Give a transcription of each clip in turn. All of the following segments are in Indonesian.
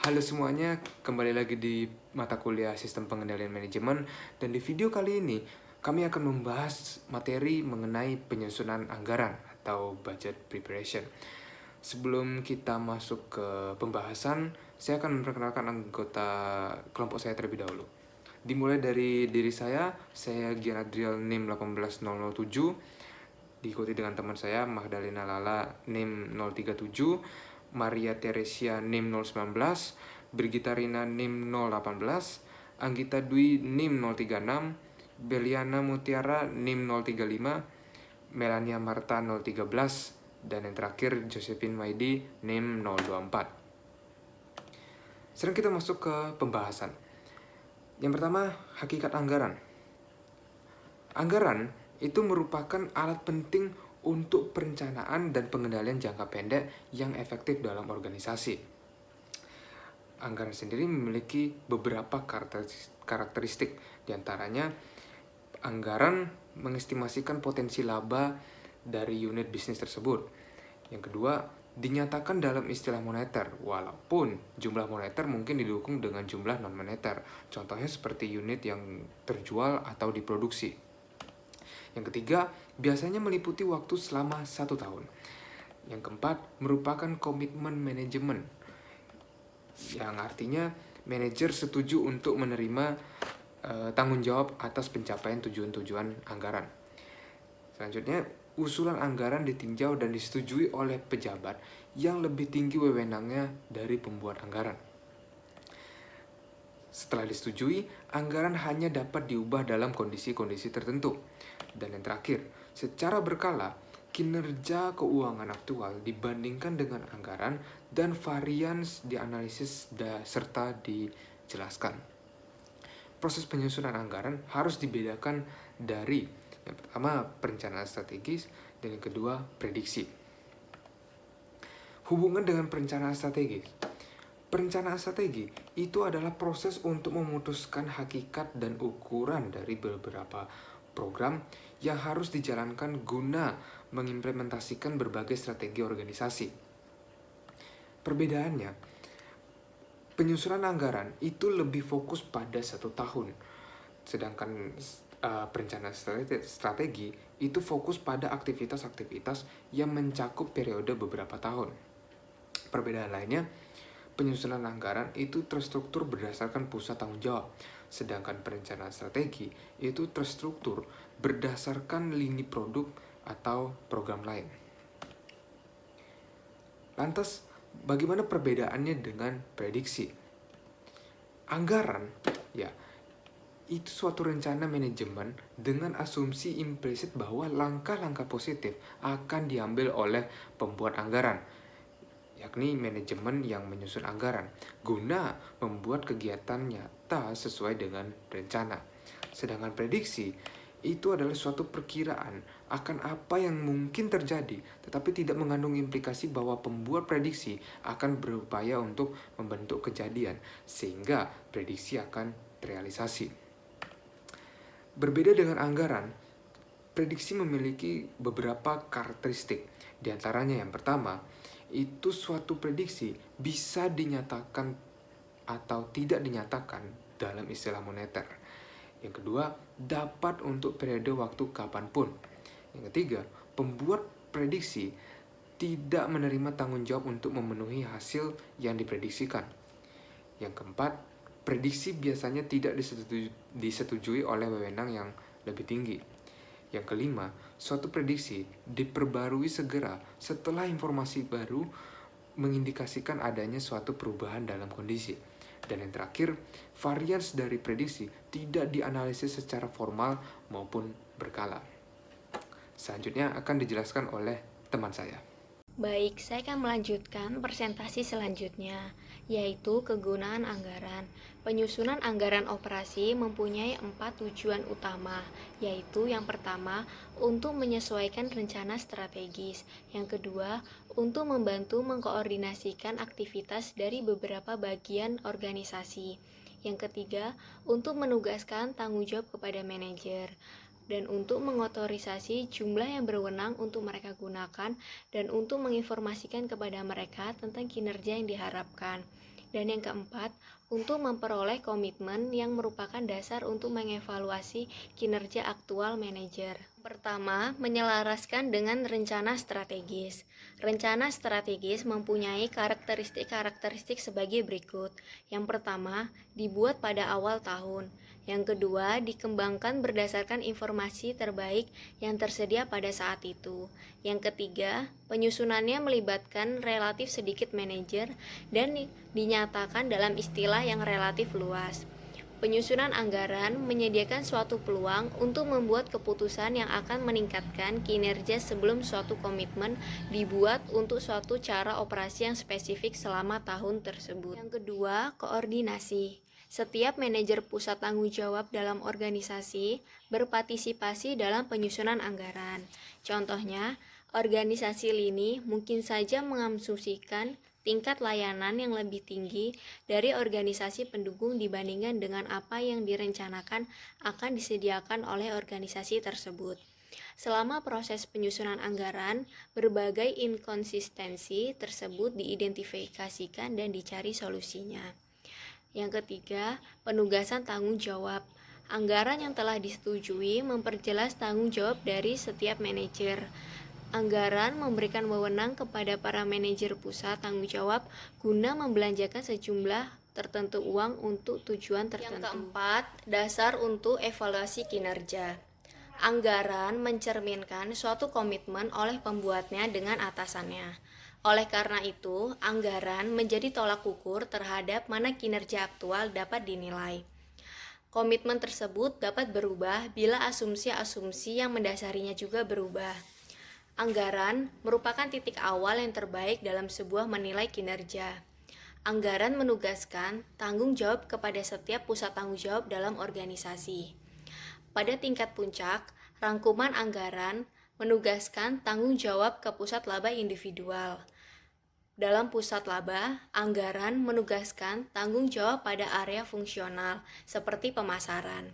Halo semuanya, kembali lagi di mata kuliah Sistem Pengendalian Manajemen. Dan di video kali ini, kami akan membahas materi mengenai penyusunan anggaran atau budget preparation. Sebelum kita masuk ke pembahasan, saya akan memperkenalkan anggota kelompok saya terlebih dahulu. Dimulai dari diri saya Gian Adriel NIM 18007, diikuti dengan teman saya Magdalena Lala NIM 037, Maria Teresia NIM 019, Brigita Rina NIM 018, Anggita Dwi NIM 036, Beliana Mutiara NIM 035, Melania Marta 013, dan yang terakhir Josephine Maidi NIM 024. Sekarang kita masuk ke pembahasan. Yang pertama, hakikat anggaran. Anggaran itu merupakan alat penting untuk perencanaan dan pengendalian jangka pendek yang efektif dalam organisasi. Anggaran sendiri memiliki beberapa karakteristik, diantaranya anggaran mengestimasikan potensi laba dari unit bisnis tersebut. Yang kedua, dinyatakan dalam istilah moneter, walaupun jumlah moneter mungkin didukung dengan jumlah non-moneter. Contohnya seperti unit yang terjual atau diproduksi. Yang ketiga, biasanya meliputi waktu selama 1 tahun. Yang keempat, merupakan komitmen manajemen, yang artinya manajer setuju untuk menerima tanggung jawab atas pencapaian tujuan-tujuan anggaran. Selanjutnya, usulan anggaran ditinjau dan disetujui oleh pejabat yang lebih tinggi wewenangnya dari pembuat anggaran. Setelah disetujui, anggaran hanya dapat diubah dalam kondisi-kondisi tertentu. Dan yang terakhir, secara berkala, kinerja keuangan aktual dibandingkan dengan anggaran dan varians dianalisis serta dijelaskan. Proses penyusunan anggaran harus dibedakan dari yang pertama perencanaan strategis dan yang kedua prediksi. Hubungan dengan perencanaan strategis. Perencanaan strategi itu adalah proses untuk memutuskan hakikat dan ukuran dari beberapa program yang harus dijalankan guna mengimplementasikan berbagai strategi organisasi. Perbedaannya, penyusunan anggaran itu lebih fokus pada 1 tahun, sedangkan perencanaan strategi itu fokus pada aktivitas-aktivitas yang mencakup periode beberapa tahun. Perbedaan lainnya, penyusunan anggaran itu terstruktur berdasarkan pusat tanggung jawab, sedangkan perencanaan strategi itu terstruktur berdasarkan lini produk atau program lain. Lantas, bagaimana perbedaannya dengan prediksi? Anggaran, ya, itu suatu rencana manajemen dengan asumsi implisit bahwa langkah-langkah positif akan diambil oleh pembuat anggaran, yakni manajemen yang menyusun anggaran, guna membuat kegiatan nyata sesuai dengan rencana. Sedangkan prediksi itu adalah suatu perkiraan akan apa yang mungkin terjadi, tetapi tidak mengandung implikasi bahwa pembuat prediksi akan berupaya untuk membentuk kejadian, sehingga prediksi akan terrealisasi. Berbeda dengan anggaran, prediksi memiliki beberapa karakteristik. Di antaranya yang pertama, itu suatu prediksi bisa dinyatakan atau tidak dinyatakan dalam istilah moneter. Yang kedua, dapat untuk periode waktu kapanpun. Yang ketiga, pembuat prediksi tidak menerima tanggung jawab untuk memenuhi hasil yang diprediksikan. Yang keempat, prediksi biasanya tidak disetujui oleh wewenang yang lebih tinggi. Yang kelima, suatu prediksi diperbarui segera setelah informasi baru mengindikasikan adanya suatu perubahan dalam kondisi. Dan yang terakhir, varians dari prediksi tidak dianalisis secara formal maupun berkala. Selanjutnya akan dijelaskan oleh teman saya. Baik, saya akan melanjutkan presentasi selanjutnya, yaitu kegunaan anggaran. Penyusunan anggaran operasi mempunyai 4 tujuan utama, yaitu yang pertama, untuk menyesuaikan rencana strategis. Yang kedua, untuk membantu mengkoordinasikan aktivitas dari beberapa bagian organisasi. Yang ketiga, untuk menugaskan tanggung jawab kepada manajer dan untuk mengotorisasi jumlah yang berwenang untuk mereka gunakan dan untuk menginformasikan kepada mereka tentang kinerja yang diharapkan. Dan yang keempat, untuk memperoleh komitmen yang merupakan dasar untuk mengevaluasi kinerja aktual manajer. Pertama, menyelaraskan dengan rencana strategis. Rencana strategis mempunyai karakteristik-karakteristik sebagai berikut. Yang pertama, dibuat pada awal tahun. Yang kedua, dikembangkan berdasarkan informasi terbaik yang tersedia pada saat itu. Yang ketiga, penyusunannya melibatkan relatif sedikit manajer dan dinyatakan dalam istilah yang relatif luas. Penyusunan anggaran menyediakan suatu peluang untuk membuat keputusan yang akan meningkatkan kinerja sebelum suatu komitmen dibuat untuk suatu cara operasi yang spesifik selama tahun tersebut. Yang kedua, koordinasi. Setiap manajer pusat tanggung jawab dalam organisasi berpartisipasi dalam penyusunan anggaran. Contohnya, organisasi lini mungkin saja mengasumsikan tingkat layanan yang lebih tinggi dari organisasi pendukung dibandingkan dengan apa yang direncanakan akan disediakan oleh organisasi tersebut. Selama proses penyusunan anggaran, berbagai inkonsistensi tersebut diidentifikasikan dan dicari solusinya. Yang ketiga, penugasan tanggung jawab. Anggaran yang telah disetujui memperjelas tanggung jawab dari setiap manajer. Anggaran memberikan wewenang kepada para manajer pusat tanggung jawab guna membelanjakan sejumlah tertentu uang untuk tujuan tertentu. Yang keempat, dasar untuk evaluasi kinerja. Anggaran mencerminkan suatu komitmen oleh pembuatnya dengan atasannya. Oleh karena itu, anggaran menjadi tolak ukur terhadap mana kinerja aktual dapat dinilai. Komitmen tersebut dapat berubah bila asumsi-asumsi yang mendasarinya juga berubah. Anggaran merupakan titik awal yang terbaik dalam sebuah menilai kinerja. Anggaran menugaskan tanggung jawab kepada setiap pusat tanggung jawab dalam organisasi. Pada tingkat puncak, rangkuman anggaran menugaskan tanggung jawab ke pusat laba individual. Dalam pusat laba, anggaran menugaskan tanggung jawab pada area fungsional seperti pemasaran.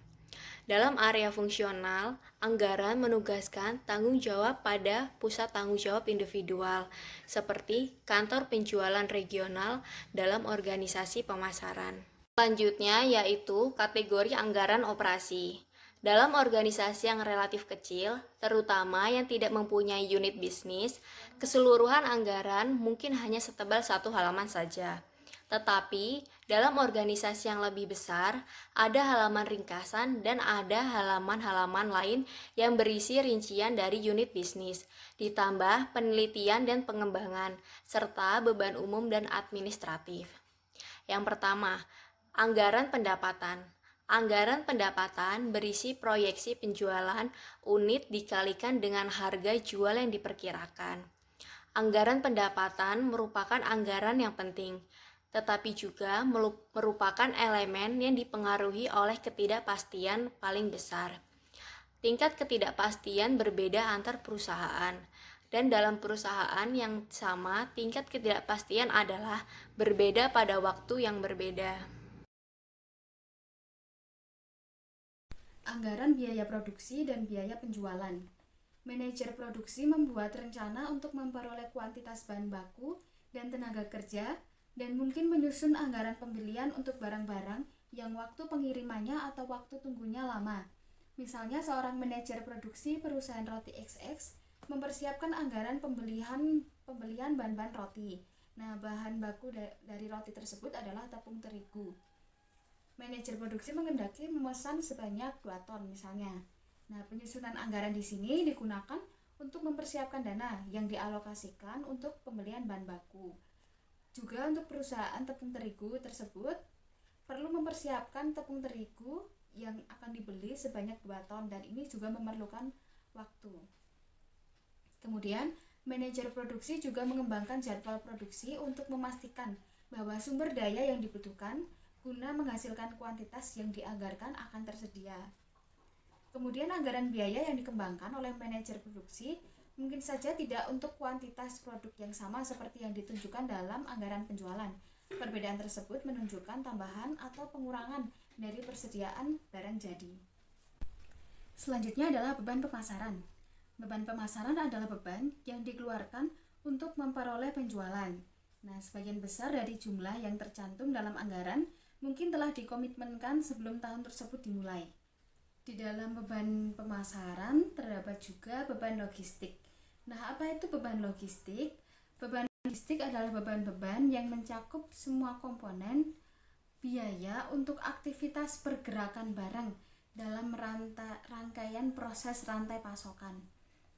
Dalam area fungsional, anggaran menugaskan tanggung jawab pada pusat tanggung jawab individual, seperti kantor penjualan regional dalam organisasi pemasaran. Selanjutnya yaitu kategori anggaran operasi. Dalam organisasi yang relatif kecil, terutama yang tidak mempunyai unit bisnis, keseluruhan anggaran mungkin hanya setebal 1 halaman saja. Tetapi, dalam organisasi yang lebih besar, ada halaman ringkasan dan ada halaman-halaman lain yang berisi rincian dari unit bisnis, ditambah penelitian dan pengembangan, serta beban umum dan administratif. Yang pertama, anggaran pendapatan. Anggaran pendapatan berisi proyeksi penjualan unit dikalikan dengan harga jual yang diperkirakan. Anggaran pendapatan merupakan anggaran yang penting, tetapi juga merupakan elemen yang dipengaruhi oleh ketidakpastian paling besar. Tingkat ketidakpastian berbeda antar perusahaan, dan dalam perusahaan yang sama, tingkat ketidakpastian adalah berbeda pada waktu yang berbeda. Anggaran biaya produksi dan biaya penjualan. Manajer produksi membuat rencana untuk memperoleh kuantitas bahan baku dan tenaga kerja, dan mungkin menyusun anggaran pembelian untuk barang-barang yang waktu pengirimannya atau waktu tunggunya lama. Misalnya seorang manajer produksi perusahaan roti XX mempersiapkan anggaran pembelian bahan-bahan roti. Nah, bahan baku dari roti tersebut adalah tepung terigu. Manajer produksi mengendaki memesan sebanyak 2 ton misalnya. Nah, penyusunan anggaran di sini digunakan untuk mempersiapkan dana yang dialokasikan untuk pembelian bahan baku. Juga untuk perusahaan tepung terigu tersebut perlu mempersiapkan tepung terigu yang akan dibeli sebanyak 2 ton, dan ini juga memerlukan waktu. Kemudian, manajer produksi juga mengembangkan jadwal produksi untuk memastikan bahwa sumber daya yang dibutuhkan guna menghasilkan kuantitas yang dianggarkan akan tersedia. Kemudian anggaran biaya yang dikembangkan oleh manajer produksi mungkin saja tidak untuk kuantitas produk yang sama seperti yang ditunjukkan dalam anggaran penjualan. Perbedaan tersebut menunjukkan tambahan atau pengurangan dari persediaan barang jadi. Selanjutnya adalah beban pemasaran. Beban pemasaran adalah beban yang dikeluarkan untuk memperoleh penjualan. Nah, sebagian besar dari jumlah yang tercantum dalam anggaran mungkin telah dikomitmenkan sebelum tahun tersebut dimulai. Di dalam beban pemasaran terdapat juga beban logistik. Nah, apa itu beban logistik? Beban logistik adalah beban-beban yang mencakup semua komponen biaya untuk aktivitas pergerakan barang dalam rangkaian proses rantai pasokan.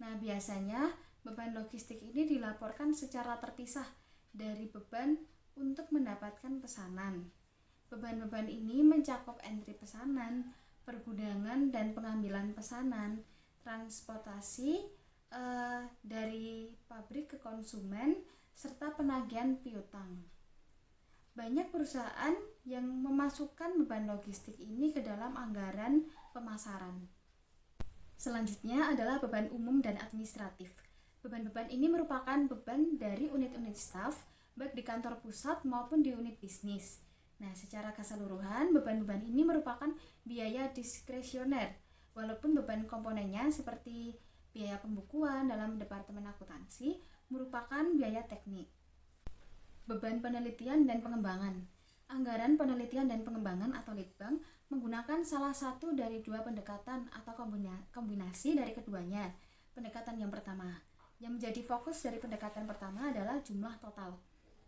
Nah, biasanya beban logistik ini dilaporkan secara terpisah dari beban untuk mendapatkan pesanan. Beban-beban ini mencakup entry pesanan, pergudangan dan pengambilan pesanan, transportasi dari pabrik ke konsumen, serta penagihan piutang. Banyak perusahaan yang memasukkan beban logistik ini ke dalam anggaran pemasaran. Selanjutnya adalah beban umum dan administratif. Beban-beban ini merupakan beban dari unit-unit staf, baik di kantor pusat maupun di unit bisnis. Nah, secara keseluruhan, beban-beban ini merupakan biaya diskresioner, walaupun beban komponennya seperti biaya pembukuan dalam departemen akuntansi merupakan biaya teknik. Beban penelitian dan pengembangan. Anggaran penelitian dan pengembangan atau litbang menggunakan salah satu dari dua pendekatan atau kombinasi dari keduanya. Pendekatan yang pertama, yang menjadi fokus dari pendekatan pertama adalah jumlah total.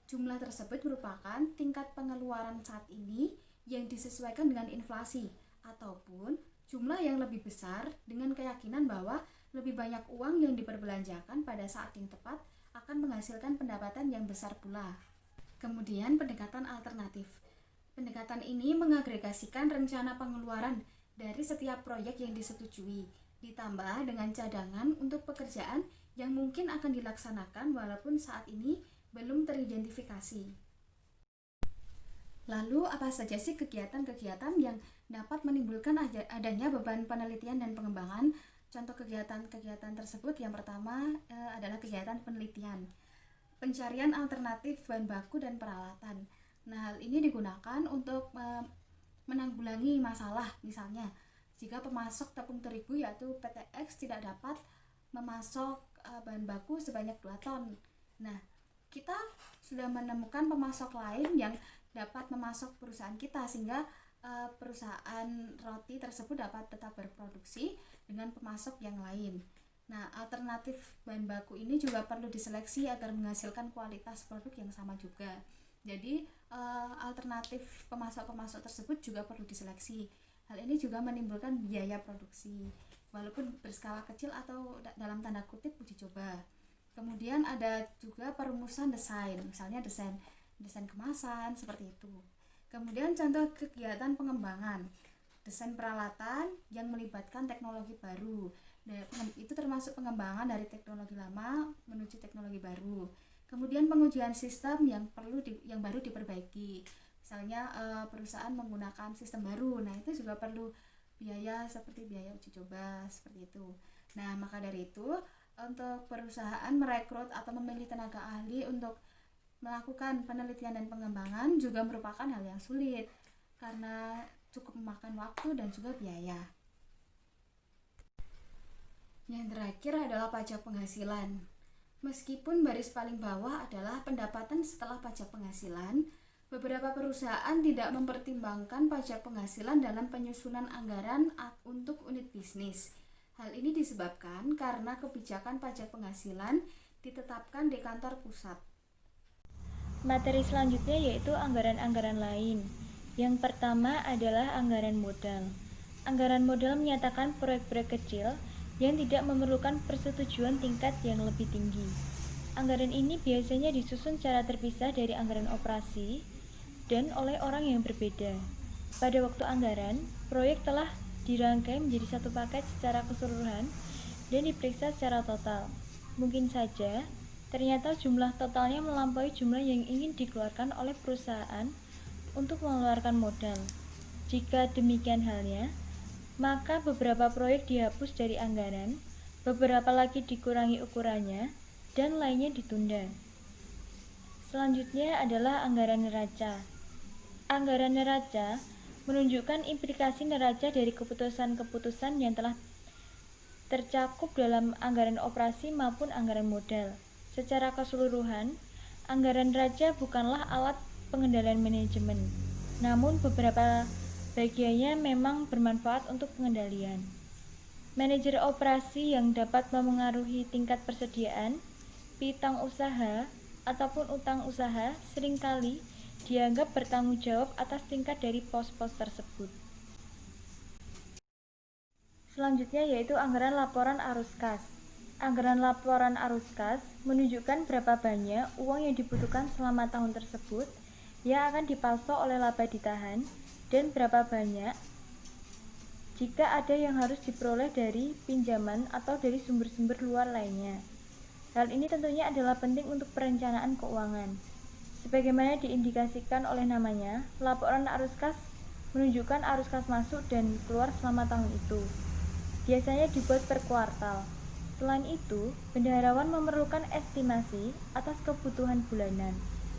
Jumlah tersebut merupakan tingkat pengeluaran saat ini yang disesuaikan dengan inflasi, ataupun jumlah yang lebih besar dengan keyakinan bahwa lebih banyak uang yang diperbelanjakan pada saat yang tepat akan menghasilkan pendapatan yang besar pula. Kemudian pendekatan alternatif. Pendekatan ini mengagregasikan rencana pengeluaran dari setiap proyek yang disetujui, ditambah dengan cadangan untuk pekerjaan yang mungkin akan dilaksanakan walaupun saat ini belum teridentifikasi. Lalu apa saja sih kegiatan-kegiatan yang dapat menimbulkan adanya beban penelitian dan pengembangan? Contoh kegiatan-kegiatan tersebut yang pertama adalah kegiatan penelitian. Pencarian alternatif bahan baku dan peralatan. Nah, hal ini digunakan untuk menanggulangi masalah, misalnya jika pemasok tepung terigu yaitu PTX tidak dapat memasok bahan baku sebanyak 2 ton. Nah, kita sudah menemukan pemasok lain yang dapat memasok perusahaan kita sehingga perusahaan roti tersebut dapat tetap berproduksi dengan pemasok yang lain. Nah, alternatif bahan baku ini juga perlu diseleksi agar menghasilkan kualitas produk yang sama juga. Jadi, alternatif pemasok-pemasok tersebut juga perlu diseleksi. Hal ini juga menimbulkan biaya produksi, walaupun berskala kecil atau dalam tanda kutip uji coba. Kemudian ada juga perumusan desain, misalnya desain kemasan seperti itu. Kemudian contoh kegiatan pengembangan, desain peralatan yang melibatkan teknologi baru. Nah, itu termasuk pengembangan dari teknologi lama menuju teknologi baru. Kemudian pengujian sistem yang baru diperbaiki. Misalnya perusahaan menggunakan sistem baru. Nah, itu juga perlu biaya seperti biaya uji coba seperti itu. Nah, maka dari itu untuk perusahaan merekrut atau memilih tenaga ahli untuk melakukan penelitian dan pengembangan juga merupakan hal yang sulit karena cukup memakan waktu dan juga biaya. Yang terakhir adalah pajak penghasilan. Meskipun baris paling bawah adalah pendapatan setelah pajak penghasilan, beberapa perusahaan tidak mempertimbangkan pajak penghasilan dalam penyusunan anggaran untuk unit bisnis. Hal ini disebabkan karena kebijakan pajak penghasilan ditetapkan di kantor pusat. Materi selanjutnya yaitu anggaran-anggaran lain. Yang pertama adalah anggaran modal. Anggaran modal menyatakan proyek-proyek kecil yang tidak memerlukan persetujuan tingkat yang lebih tinggi. Anggaran ini biasanya disusun secara terpisah dari anggaran operasi dan oleh orang yang berbeda. Pada waktu anggaran, proyek telah dirangkai menjadi satu paket secara keseluruhan dan diperiksa secara total. Mungkin saja ternyata jumlah totalnya melampaui jumlah yang ingin dikeluarkan oleh perusahaan untuk mengeluarkan modal. Jika demikian halnya, maka beberapa proyek dihapus dari anggaran, beberapa lagi dikurangi ukurannya, dan lainnya ditunda. Selanjutnya adalah anggaran neraca. Anggaran neraca menunjukkan implikasi neraca dari keputusan-keputusan yang telah tercakup dalam anggaran operasi maupun anggaran modal. Secara keseluruhan, Anggaran raja bukanlah alat pengendalian manajemen, namun beberapa bagiannya memang bermanfaat untuk pengendalian. Manajer operasi yang dapat memengaruhi tingkat persediaan, piutang usaha, ataupun utang usaha seringkali dianggap bertanggung jawab atas tingkat dari pos-pos tersebut. Selanjutnya yaitu anggaran laporan arus kas. Anggaran laporan arus kas menunjukkan berapa banyak uang yang dibutuhkan selama tahun tersebut yang akan dipasok oleh laba ditahan dan berapa banyak jika ada yang harus diperoleh dari pinjaman atau dari sumber-sumber luar lainnya. Hal ini tentunya adalah penting untuk perencanaan keuangan. Sebagaimana diindikasikan oleh namanya, laporan arus kas menunjukkan arus kas masuk dan keluar selama tahun itu. Biasanya dibuat per kuartal. Selain itu, bendaharawan memerlukan estimasi atas kebutuhan bulanan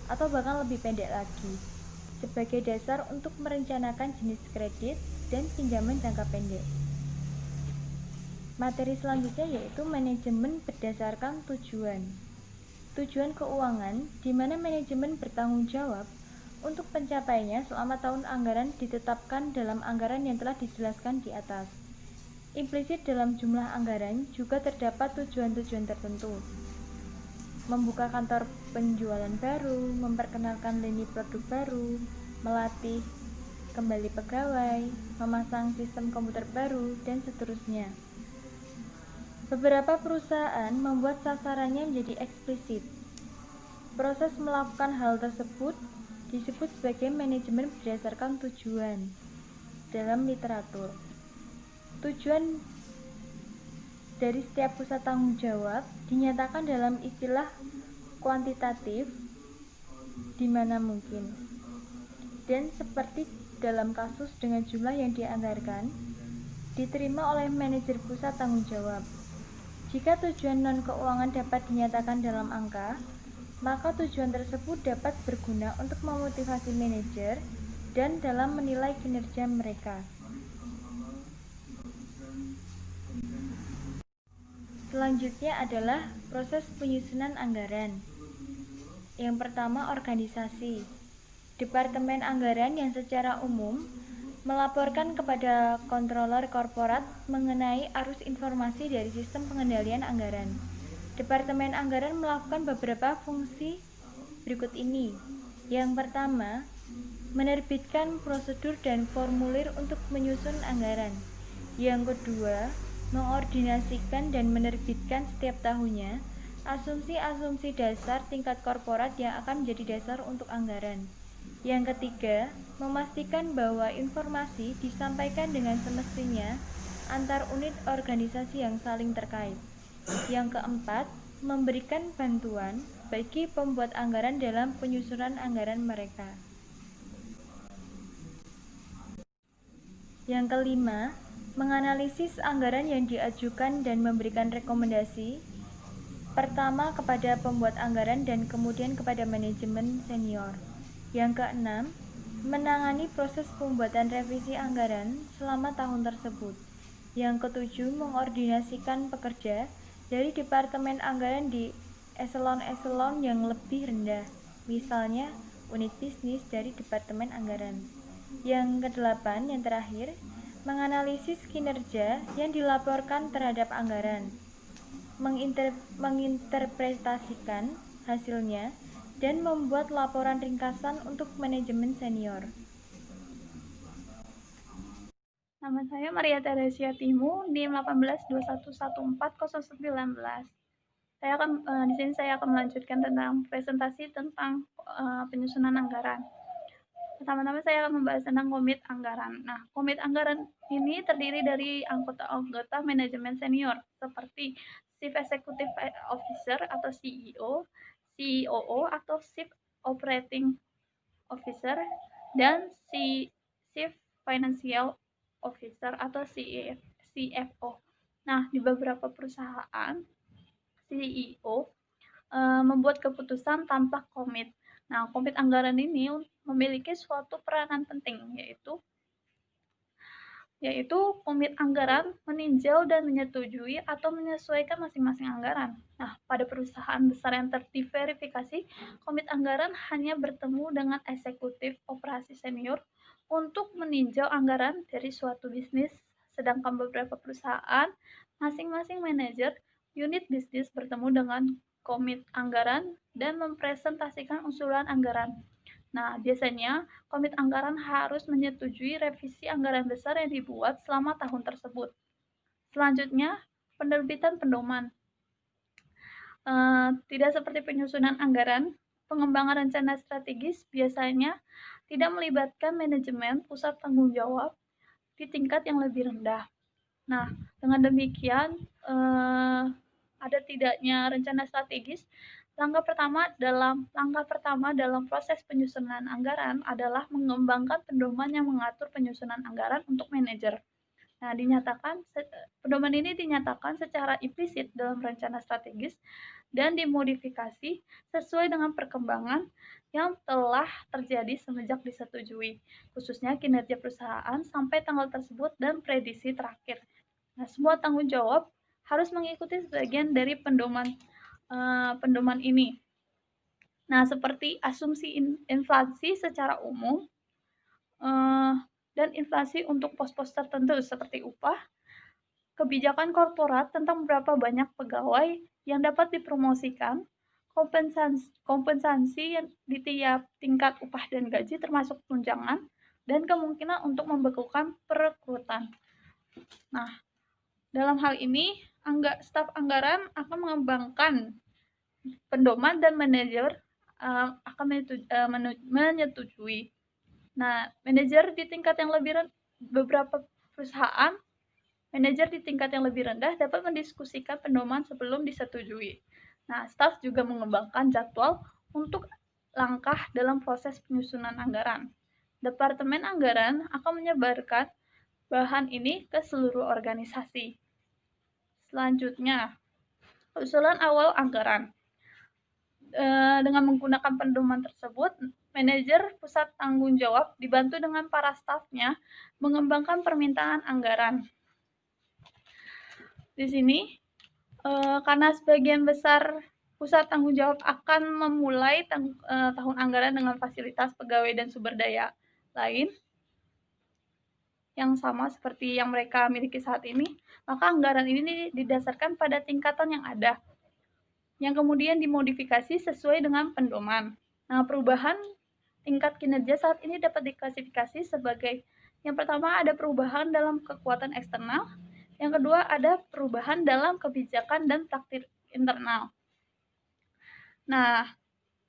atau bahkan lebih pendek lagi sebagai dasar untuk merencanakan jenis kredit dan pinjaman jangka pendek. Materi selanjutnya yaitu manajemen berdasarkan tujuan. Tujuan keuangan di mana manajemen bertanggung jawab untuk pencapaiannya selama tahun anggaran ditetapkan dalam anggaran yang telah dijelaskan di atas. Implisit dalam jumlah anggaran juga terdapat tujuan-tujuan tertentu. Membuka kantor penjualan baru, memperkenalkan lini produk baru, melatih kembali pegawai, memasang sistem komputer baru, dan seterusnya. Beberapa perusahaan membuat sasarannya menjadi eksplisit. Proses melakukan hal tersebut disebut sebagai manajemen berdasarkan tujuan dalam literatur. Tujuan dari setiap pusat tanggung jawab dinyatakan dalam istilah kuantitatif di mana mungkin. Dan seperti dalam kasus dengan jumlah yang dianggarkan, diterima oleh manajer pusat tanggung jawab. Jika tujuan non-keuangan dapat dinyatakan dalam angka, maka tujuan tersebut dapat berguna untuk memotivasi manajer dan dalam menilai kinerja mereka. Selanjutnya adalah proses penyusunan anggaran. Yang pertama, organisasi. Departemen anggaran yang secara umum melaporkan kepada controller korporat mengenai arus informasi dari sistem pengendalian anggaran. Departemen anggaran melakukan beberapa fungsi berikut ini. Yang pertama, menerbitkan prosedur dan formulir untuk menyusun anggaran. Yang kedua, mengordinasikan dan menerbitkan setiap tahunnya asumsi-asumsi dasar tingkat korporat yang akan menjadi dasar untuk anggaran. Yang ketiga, memastikan bahwa informasi disampaikan dengan semestinya antar unit organisasi yang saling terkait. Yang keempat, memberikan bantuan bagi pembuat anggaran dalam penyusunan anggaran mereka. Yang kelima, menganalisis anggaran yang diajukan dan memberikan rekomendasi pertama kepada pembuat anggaran dan kemudian kepada manajemen senior. Yang keenam, menangani proses pembuatan revisi anggaran selama tahun tersebut. Yang ketujuh, mengordinasikan pekerja dari departemen anggaran di eselon-eselon yang lebih rendah, misalnya unit bisnis dari departemen anggaran. Yang kedelapan, yang terakhir, menganalisis kinerja yang dilaporkan terhadap anggaran, menginterpretasikan hasilnya, dan membuat laporan ringkasan untuk manajemen senior. Nama saya Maria Teresia Timu, NIM 1821140911. Di sini saya akan melanjutkan tentang presentasi tentang penyusunan anggaran. Pertama-tama saya akan membahas tentang komit anggaran. Nah, komit anggaran ini terdiri dari anggota manajemen senior seperti Chief Executive Officer atau CEO, COO atau Chief Operating Officer, dan Chief Financial Officer atau CFO. Nah, di beberapa perusahaan, CEO membuat keputusan tanpa komit. Nah, komit anggaran ini memiliki suatu peranan penting, yaitu yaitu komit anggaran meninjau dan menyetujui atau menyesuaikan masing-masing anggaran. Nah, pada perusahaan besar yang terverifikasi, komit anggaran hanya bertemu dengan eksekutif operasi senior untuk meninjau anggaran dari suatu bisnis, sedangkan beberapa perusahaan, masing-masing manajer unit bisnis bertemu dengan komit anggaran dan mempresentasikan usulan anggaran. Nah, biasanya komit anggaran harus menyetujui revisi anggaran besar yang dibuat selama tahun tersebut. Selanjutnya, penerbitan pedoman. Tidak seperti penyusunan anggaran, pengembangan rencana strategis biasanya tidak melibatkan manajemen pusat tanggung jawab di tingkat yang lebih rendah. Nah, dengan demikian, ada tidaknya rencana strategis. Langkah pertama dalam proses penyusunan anggaran adalah mengembangkan pedoman yang mengatur penyusunan anggaran untuk manajer. Nah, pedoman ini dinyatakan secara implisit dalam rencana strategis dan dimodifikasi sesuai dengan perkembangan yang telah terjadi semenjak disetujui, khususnya kinerja perusahaan sampai tanggal tersebut dan prediksi terakhir. Nah, semua tanggung jawab harus mengikuti sebagian dari pedoman ini. Nah, seperti asumsi inflasi secara umum dan inflasi untuk pos-pos tertentu seperti upah, kebijakan korporat tentang berapa banyak pegawai yang dapat dipromosikan, kompensasi yang di tiap tingkat upah dan gaji termasuk tunjangan, dan kemungkinan untuk membekukan perekrutan. Nah, dalam hal ini, staf anggaran akan mengembangkan pedoman dan manajer akan menyetujui. Nah, manajer di tingkat yang lebih beberapa perusahaan, manajer di tingkat yang lebih rendah dapat mendiskusikan pedoman sebelum disetujui. Nah, staf juga mengembangkan jadwal untuk langkah dalam proses penyusunan anggaran. Departemen anggaran akan menyebarkan bahan ini ke seluruh organisasi. Selanjutnya, usulan awal anggaran. Dengan menggunakan pedoman tersebut, manajer pusat tanggung jawab dibantu dengan para stafnya mengembangkan permintaan anggaran. Di sini, karena sebagian besar pusat tanggung jawab akan memulai tahun anggaran dengan fasilitas pegawai dan sumber daya lain yang sama seperti yang mereka miliki saat ini, maka anggaran ini didasarkan pada tingkatan yang ada, yang kemudian dimodifikasi sesuai dengan pedoman. Nah, perubahan tingkat kinerja saat ini dapat diklasifikasi sebagai yang pertama ada perubahan dalam kekuatan eksternal, yang kedua ada perubahan dalam kebijakan dan praktik internal. Nah,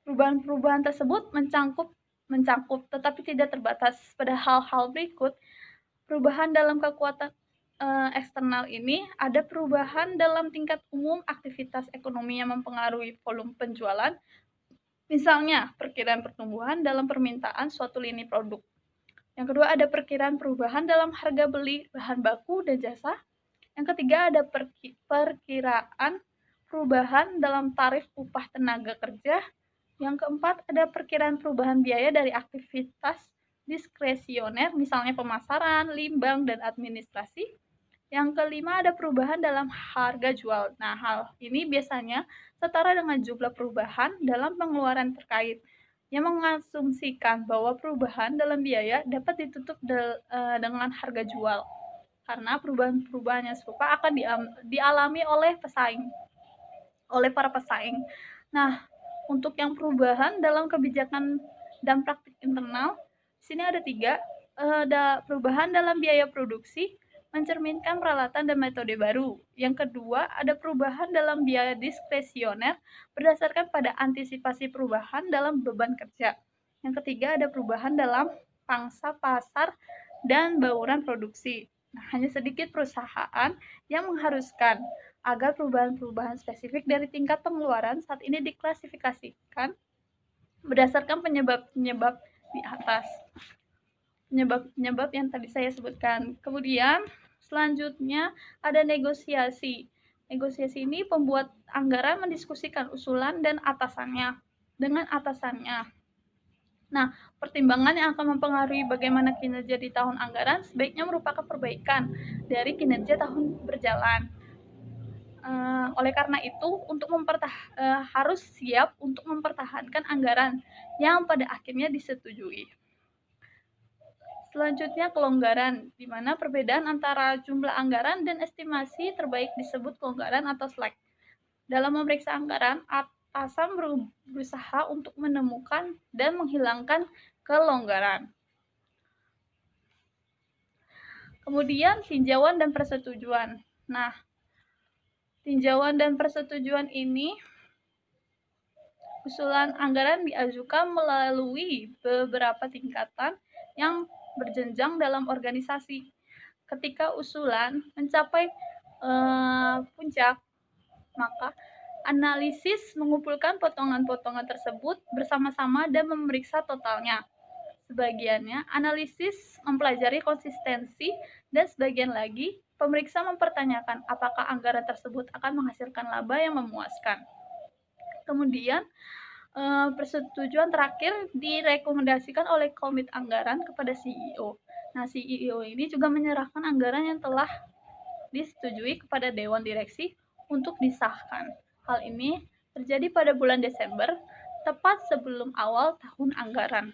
perubahan-perubahan tersebut mencakup tetapi tidak terbatas pada hal-hal berikut. Perubahan dalam kekuatan eksternal ini ada perubahan dalam tingkat umum aktivitas ekonomi yang mempengaruhi volume penjualan, misalnya perkiraan pertumbuhan dalam permintaan suatu lini produk. Yang kedua ada perkiraan perubahan dalam harga beli bahan baku dan jasa. Yang ketiga ada perkiraan perubahan dalam tarif upah tenaga kerja. Yang keempat ada perkiraan perubahan biaya dari aktivitas diskresioner, misalnya pemasaran, limbang, dan administrasi. Yang kelima ada perubahan dalam harga jual. Nah, hal ini biasanya setara dengan jumlah perubahan dalam pengeluaran terkait, yang mengasumsikan bahwa perubahan dalam biaya dapat ditutup dengan harga jual, karena perubahan-perubahan yang serupa akan dialami oleh para pesaing. Nah, untuk yang perubahan dalam kebijakan dan praktik internal, di sini ada 3. Ada perubahan dalam biaya produksi, mencerminkan peralatan dan metode baru. Yang kedua, ada perubahan dalam biaya diskresioner berdasarkan pada antisipasi perubahan dalam beban kerja. Yang ketiga, ada perubahan dalam pangsa pasar dan bauran produksi. Nah, hanya sedikit perusahaan yang mengharuskan agar perubahan-perubahan spesifik dari tingkat pengeluaran saat ini diklasifikasikan berdasarkan penyebab-penyebab di atas. Penyebab-penyebab yang tadi saya sebutkan. Kemudian selanjutnya ada negosiasi. Negosiasi ini pembuat anggaran mendiskusikan usulan dan dengan atasannya. Nah, pertimbangan yang akan mempengaruhi bagaimana kinerja di tahun anggaran sebaiknya merupakan perbaikan dari kinerja tahun berjalan. Oleh karena itu, harus siap untuk mempertahankan anggaran yang pada akhirnya disetujui. Selanjutnya, kelonggaran, di mana perbedaan antara jumlah anggaran dan estimasi terbaik disebut kelonggaran atau slack. Dalam memeriksa anggaran, atasan berusaha untuk menemukan dan menghilangkan kelonggaran. Kemudian, tinjauan dan persetujuan. Nah, tinjauan dan persetujuan ini, usulan anggaran diajukan melalui beberapa tingkatan yang berjenjang dalam organisasi. Ketika usulan mencapai puncak, maka analisis mengumpulkan potongan-potongan tersebut bersama-sama dan memeriksa totalnya. Sebagiannya analisis mempelajari konsistensi dan sebagian lagi pemeriksa mempertanyakan apakah anggaran tersebut akan menghasilkan laba yang memuaskan. Kemudian persetujuan terakhir direkomendasikan oleh komite anggaran kepada CEO. Nah, CEO ini juga menyerahkan anggaran yang telah disetujui kepada Dewan Direksi untuk disahkan. Hal ini terjadi pada bulan Desember, tepat sebelum awal tahun anggaran.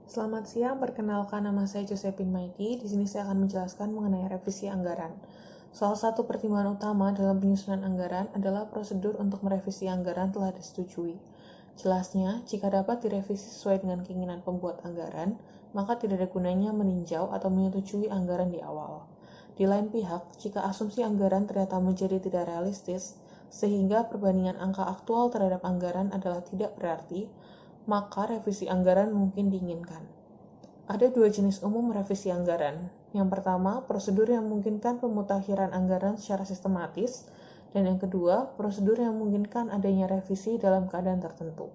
Selamat siang, perkenalkan nama saya Josephine Maiti. Di sini saya akan menjelaskan mengenai revisi anggaran. Salah satu pertimbangan utama dalam penyusunan anggaran adalah prosedur untuk merevisi anggaran telah disetujui. Jelasnya, jika dapat direvisi sesuai dengan keinginan pembuat anggaran, maka tidak ada gunanya meninjau atau menyetujui anggaran di awal. Di lain pihak, jika asumsi anggaran ternyata menjadi tidak realistis, sehingga perbandingan angka aktual terhadap anggaran adalah tidak berarti, maka revisi anggaran mungkin diinginkan. Ada dua jenis umum revisi anggaran. Yang pertama, prosedur yang memungkinkan pemutakhiran anggaran secara sistematis, dan yang kedua, prosedur yang memungkinkan adanya revisi dalam keadaan tertentu.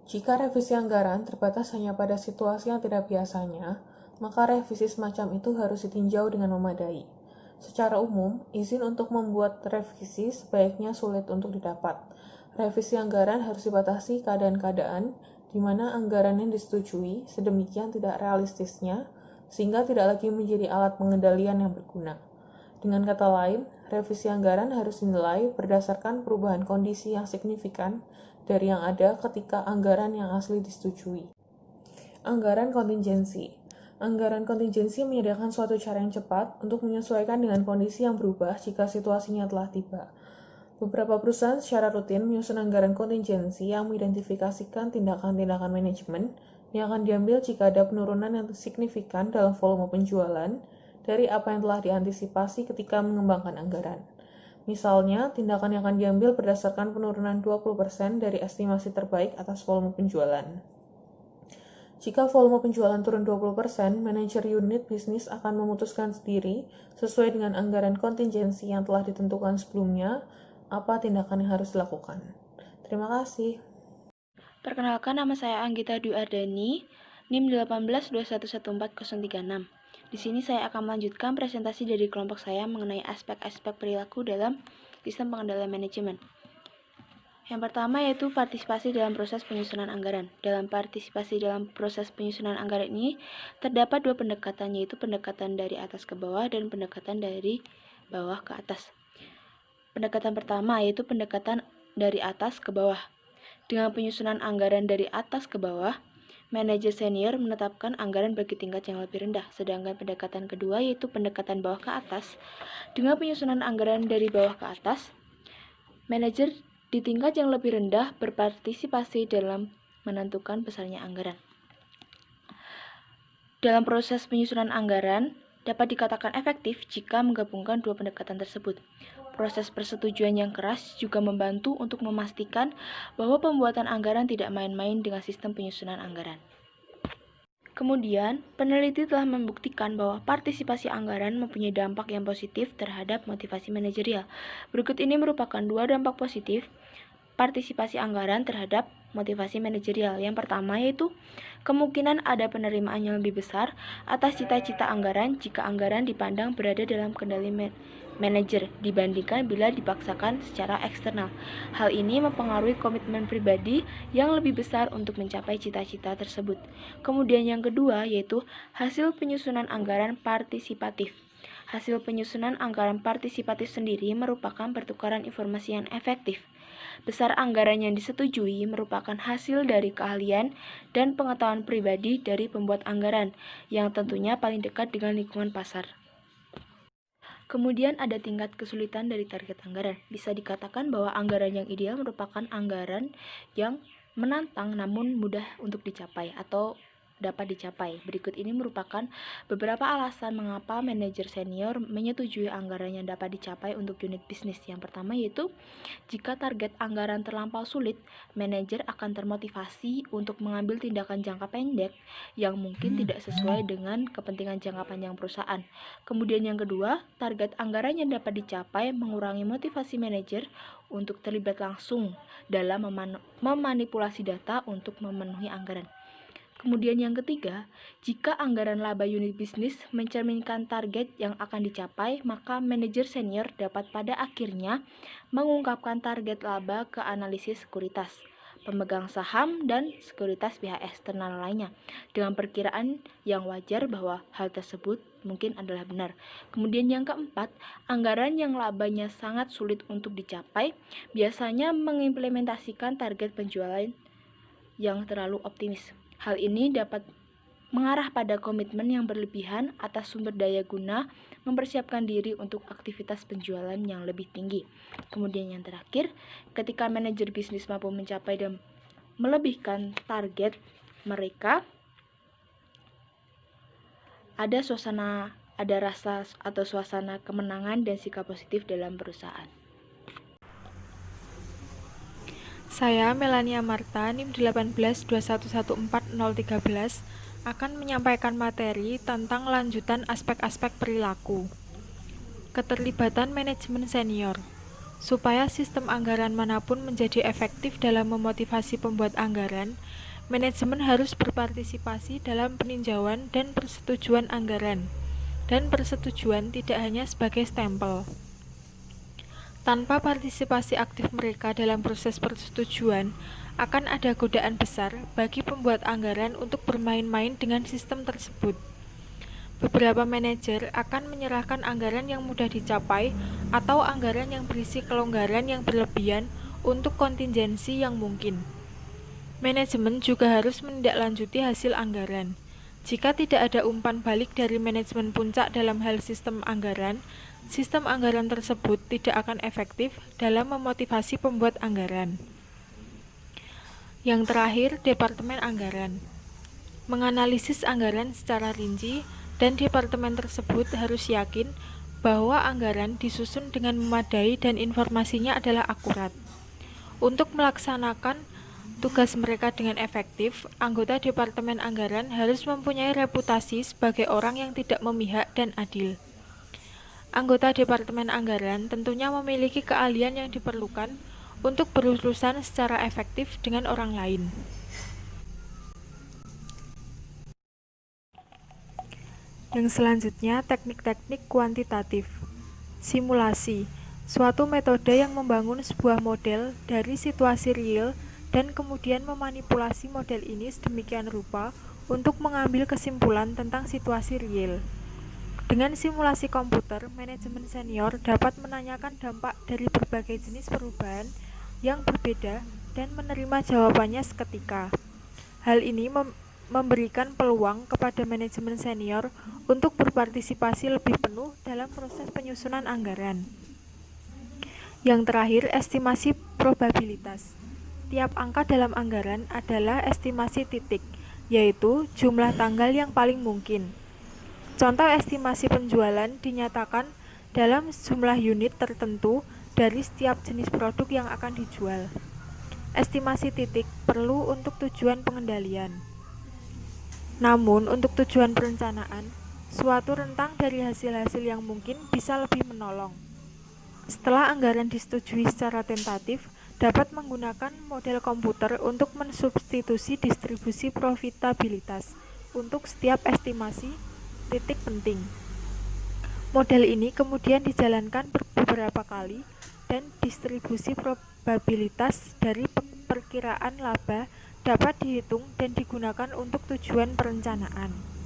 Jika revisi anggaran terbatas hanya pada situasi yang tidak biasanya, maka revisi semacam itu harus ditinjau dengan memadai. Secara umum, izin untuk membuat revisi sebaiknya sulit untuk didapat. Revisi anggaran harus dibatasi keadaan-keadaan di mana anggaran yang disetujui sedemikian tidak realistisnya, sehingga tidak lagi menjadi alat pengendalian yang berguna. Dengan kata lain, revisi anggaran harus dinilai berdasarkan perubahan kondisi yang signifikan dari yang ada ketika anggaran yang asli disetujui. Anggaran kontingensi. Anggaran kontingensi menyediakan suatu cara yang cepat untuk menyesuaikan dengan kondisi yang berubah jika situasinya telah tiba. Beberapa perusahaan secara rutin menyusun anggaran kontingensi yang mengidentifikasikan tindakan-tindakan manajemen yang akan diambil jika ada penurunan yang signifikan dalam volume penjualan dari apa yang telah diantisipasi ketika mengembangkan anggaran. Misalnya, tindakan yang akan diambil berdasarkan penurunan 20% dari estimasi terbaik atas volume penjualan. Jika volume penjualan turun 20%, manajer unit bisnis akan memutuskan sendiri sesuai dengan anggaran kontingensi yang telah ditentukan sebelumnya apa tindakan yang harus dilakukan. Terima kasih. Perkenalkan, nama saya Anggita Dwi Ardani, NIM 18211436. Di sini saya akan melanjutkan presentasi dari kelompok saya mengenai aspek-aspek perilaku dalam sistem pengendalian manajemen. Yang pertama yaitu partisipasi dalam proses penyusunan anggaran. Dalam partisipasi dalam proses penyusunan anggaran ini terdapat dua pendekatan, yaitu pendekatan dari atas ke bawah dan pendekatan dari bawah ke atas. Pendekatan pertama yaitu pendekatan dari atas ke bawah. Dengan penyusunan anggaran dari atas ke bawah, manajer senior menetapkan anggaran bagi tingkat yang lebih rendah. Sedangkan pendekatan kedua yaitu pendekatan bawah ke atas. Dengan penyusunan anggaran dari bawah ke atas, manajer di tingkat yang lebih rendah berpartisipasi dalam menentukan besarnya anggaran. Dalam proses penyusunan anggaran, dapat dikatakan efektif jika menggabungkan dua pendekatan tersebut. Proses persetujuan yang keras juga membantu untuk memastikan bahwa pembuatan anggaran tidak main-main dengan sistem penyusunan anggaran. Kemudian, peneliti telah membuktikan bahwa partisipasi anggaran mempunyai dampak yang positif terhadap motivasi manajerial. Berikut ini merupakan dua dampak positif partisipasi anggaran terhadap motivasi manajerial. Yang pertama yaitu kemungkinan ada penerimaan yang lebih besar atas cita-cita anggaran jika anggaran dipandang berada dalam kendali manajer dibandingkan bila dipaksakan secara eksternal. Hal ini mempengaruhi komitmen pribadi yang lebih besar untuk mencapai cita-cita tersebut. Kemudian yang kedua yaitu hasil penyusunan anggaran partisipatif. Hasil penyusunan anggaran partisipatif sendiri merupakan pertukaran informasi yang efektif. Besar anggaran yang disetujui merupakan hasil dari keahlian dan pengetahuan pribadi dari pembuat anggaran, yang tentunya paling dekat dengan lingkungan pasar. Kemudian ada tingkat kesulitan dari target anggaran. Bisa dikatakan bahwa anggaran yang ideal merupakan anggaran yang menantang namun mudah untuk dicapai atau dapat dicapai. Berikut ini merupakan beberapa alasan mengapa manajer senior menyetujui anggaran yang dapat dicapai untuk unit bisnis. Yang pertama yaitu, jika target anggaran terlampau sulit, manajer akan termotivasi untuk mengambil tindakan jangka pendek yang mungkin tidak sesuai dengan kepentingan jangka panjang perusahaan. Kemudian yang kedua, target anggaran yang dapat dicapai mengurangi motivasi manajer untuk terlibat langsung dalam memanipulasi data untuk memenuhi anggaran. Kemudian yang ketiga, jika anggaran laba unit bisnis mencerminkan target yang akan dicapai, maka manajer senior dapat pada akhirnya mengungkapkan target laba ke analisis sekuritas, pemegang saham, dan sekuritas pihak eksternal lainnya, dengan perkiraan yang wajar bahwa hal tersebut mungkin adalah benar. Kemudian yang keempat, anggaran yang labanya sangat sulit untuk dicapai biasanya mengimplementasikan target penjualan yang terlalu optimis. Hal ini dapat mengarah pada komitmen yang berlebihan atas sumber daya guna mempersiapkan diri untuk aktivitas penjualan yang lebih tinggi. Kemudian yang terakhir, ketika manajer bisnis mampu mencapai dan melebihkan target mereka, ada rasa atau suasana kemenangan dan sikap positif dalam perusahaan. Saya, Melania Marta, NIM 1821140013, akan menyampaikan materi tentang lanjutan aspek-aspek perilaku. Keterlibatan manajemen senior. Supaya sistem anggaran manapun menjadi efektif dalam memotivasi pembuat anggaran, manajemen harus berpartisipasi dalam peninjauan dan persetujuan anggaran. Dan persetujuan tidak hanya sebagai stempel. Tanpa partisipasi aktif mereka dalam proses persetujuan, akan ada godaan besar bagi pembuat anggaran untuk bermain-main dengan sistem tersebut. Beberapa manajer akan menyerahkan anggaran yang mudah dicapai atau anggaran yang berisi kelonggaran yang berlebihan untuk kontingensi yang mungkin. Manajemen juga harus menindaklanjuti hasil anggaran. Jika tidak ada umpan balik dari manajemen puncak dalam hal sistem anggaran tersebut tidak akan efektif dalam memotivasi pembuat anggaran. Yang terakhir, Departemen Anggaran. Menganalisis anggaran secara rinci dan departemen tersebut harus yakin bahwa anggaran disusun dengan memadai dan informasinya adalah akurat. Untuk melaksanakan tugas mereka dengan efektif, anggota Departemen Anggaran harus mempunyai reputasi sebagai orang yang tidak memihak dan adil. Anggota Departemen Anggaran tentunya memiliki keahlian yang diperlukan untuk berurusan secara efektif dengan orang lain. Yang selanjutnya, teknik-teknik kuantitatif. Simulasi, suatu metode yang membangun sebuah model dari situasi real dan kemudian memanipulasi model ini sedemikian rupa untuk mengambil kesimpulan tentang situasi real. Dengan simulasi komputer, manajemen senior dapat menanyakan dampak dari berbagai jenis perubahan yang berbeda dan menerima jawabannya seketika. Hal ini memberikan peluang kepada manajemen senior untuk berpartisipasi lebih penuh dalam proses penyusunan anggaran. Yang terakhir, estimasi probabilitas. Tiap angka dalam anggaran adalah estimasi titik, yaitu jumlah tanggal yang paling mungkin. Contoh estimasi penjualan dinyatakan dalam jumlah unit tertentu dari setiap jenis produk yang akan dijual. Estimasi titik perlu untuk tujuan pengendalian. Namun, untuk tujuan perencanaan, suatu rentang dari hasil-hasil yang mungkin bisa lebih menolong. Setelah anggaran disetujui secara tentatif, dapat menggunakan model komputer untuk mensubstitusi distribusi profitabilitas untuk setiap estimasi titik penting. Model ini kemudian dijalankan beberapa kali dan distribusi probabilitas dari perkiraan laba dapat dihitung dan digunakan untuk tujuan perencanaan.